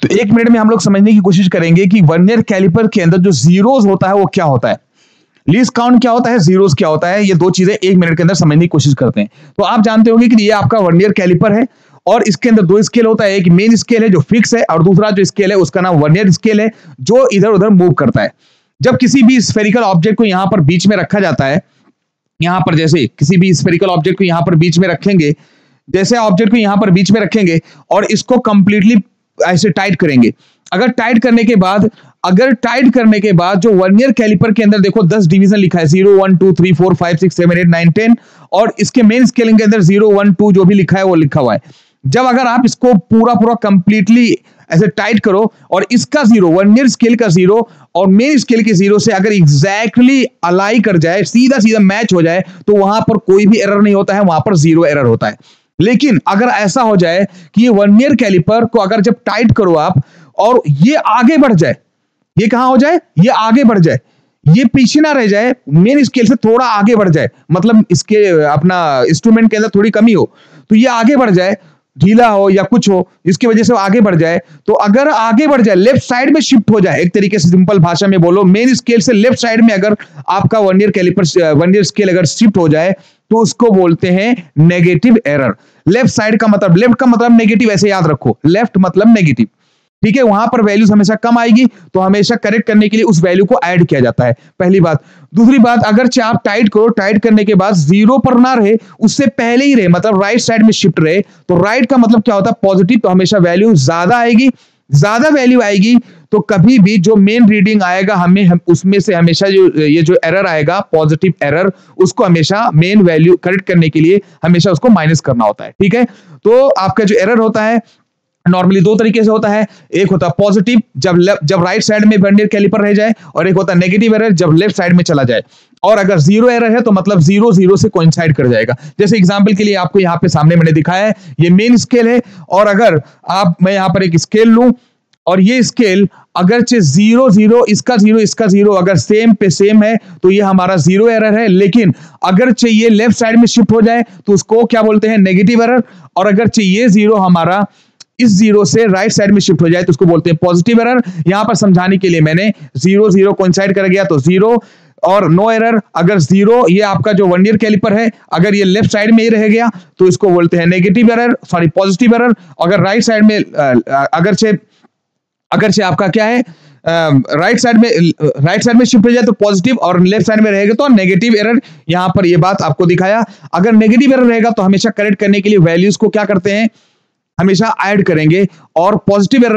तो 1 मिनट में हम लोग समझने की कोशिश करेंगे कि वर्नियर कैलिपर के अंदर जो जीरोस होता है वो क्या होता है, लीस्ट काउंट क्या होता है, जीरोस क्या होता है। ये दो चीजें 1 मिनट के अंदर समझने की कोशिश करते हैं। तो आप जानते होंगे कि ये आपका वर्नियर कैलिपर है और इसके अंदर दो स्केल होता है, एक मेन स्केल है जो फिक्स है और दूसरा जो स्केल है उसका नाम वर्नियर स्केल है जो इधर उधर मूव करता है। जब किसी भी स्फेरिकल ऑब्जेक्ट को यहां पर बीच में रखा जाता है, यहां पर जैसे किसी भी स्फेरिकल ऑब्जेक्ट को यहां पर बीच में रखेंगे, जैसे ऑब्जेक्ट को यहां पर बीच में रखेंगे और इसको कंप्लीटली ऐसे टाइट करेंगे। अगर टाइट करने के बाद जो वर्नियर कैलिपर के अंदर देखो 10 डिवीजन लिखा है, 0 1 2 3 4 5 6 7 8 9 10 और इसके मेन स्केलिंग के अंदर 0 1 2 जो भी लिखा है वो लिखा हुआ है। जब अगर आप इसको पूरा कंप्लीटली ऐसे टाइट करो और इसका 0 वर्नियर स्केल का 0 और मेन स्केल के 0 से अगर एग्जैक्टली अलाई कर जाए, सीधा मैच हो जाए, तो वहां पर कोई भी एरर नहीं होता है, वहां पर 0 एरर होता है। लेकिन अगर ऐसा हो जाए कि ये वर्नियर कैलिपर को अगर जब टाइट करो आप और ये आगे बढ़ जाए, ये कहां हो जाए, ये आगे बढ़ जाए, ये पीछे ना रह जाए, मेन स्केल से थोड़ा आगे बढ़ जाए, मतलब इसके अपना इंस्ट्रूमेंट के अंदर थोड़ी कमी हो, तो ये आगे बढ़ जाए, ढीला हो या कुछ हो, इसकी वजह से वो आगे बढ़ जाए, तो अगर आगे बढ़ जाए, लेफ्ट साइड में शिफ्ट हो जाए, एक तरीके से सिंपल भाषा में बोलो, मेन स्केल से लेफ्ट साइड में अगर आपका वर्नियर स्केल अगर शिफ्ट हो जाए तो उसको बोलते हैं नेगेटिव एरर। लेफ्ट का मतलब नेगेटिव, ऐसे याद रखो, लेफ्ट मतलब नेगेटिव, ठीक है। वहां पर वैल्यूज हमेशा कम आएगी तो हमेशा करेक्ट करने के लिए उस वैल्यू को ऐड किया जाता है, पहली बात। दूसरी बात, अगर आप टाइट करो, टाइट करने के बाद 0 पर ना रहे, उससे पहले ही रहे, मतलब राइट साइड में शिफ्ट रहे, तो राइट का मतलब क्या होता है, पॉजिटिव, तो हमेशा वैल्यू ज्यादा आएगी। ज्यादा वैल्यू आएगी तो कभी भी जो मेन रीडिंग आएगा हम उसमें से हमेशा जो एरर आएगा, पॉजिटिव एरर, उसको हमेशा मेन वैल्यू करेक्ट करने के लिए हमेशा उसको माइनस करना होता है, ठीक है। तो आपका जो एरर होता है नॉर्मली 2 तरीके से होता है, एक होता है पॉजिटिव जब राइट साइड में वर्नियर कैलिपर रह जाए, और एक होता है नेगेटिव एरर जब लेफ्ट साइड में चला जाए। और अगर 0 एरर है तो मतलब 0 0 से कोइंसाइड कर जाएगा। जैसे एग्जांपल के लिए आपको यहां पे सामने मैंने दिखाया है, ये मेन स्केल है और अगर मैं यहां पर एक स्केल लूं और ये स्केल अगर 0 0 इसका 0 अगर सेम पे सेम है तो ये हमारा 0 एरर है। लेकिन अगर चाहिए लेफ्ट साइड में शिफ्ट हो जाए तो उसको क्या बोलते हैं, नेगेटिव एरर। और अगर चाहिए 0 हमारा इस 0 से राइट साइड में शिफ्ट हो जाए तो उसको बोलते हैं पॉजिटिव एरर। यहां पर समझाने के लिए मैंने 0 0 कोइंसाइड कर गया तो 0 और नो एरर। अगर 0 ये आपका जो वर्नियर कैलिपर है, अगर ये लेफ्ट साइड में ही रह गया तो इसको बोलते हैं negative error, sorry positive error. अगर राइट साइड में अगर से आपका क्या है, राइट साइड में शिफ्ट हो जाए तो पॉजिटिव और लेफ्ट साइड में रहेगा तो नेगेटिव एरर। यहां पर ये बात आपको दिखाया। अगर नेगेटिव एरर रहेगा तो हमेशा करेक्ट करने के लिए वैल्यूज को क्या करते हैं, हमेशा ऐड करेंगे, और पॉजिटिव एरर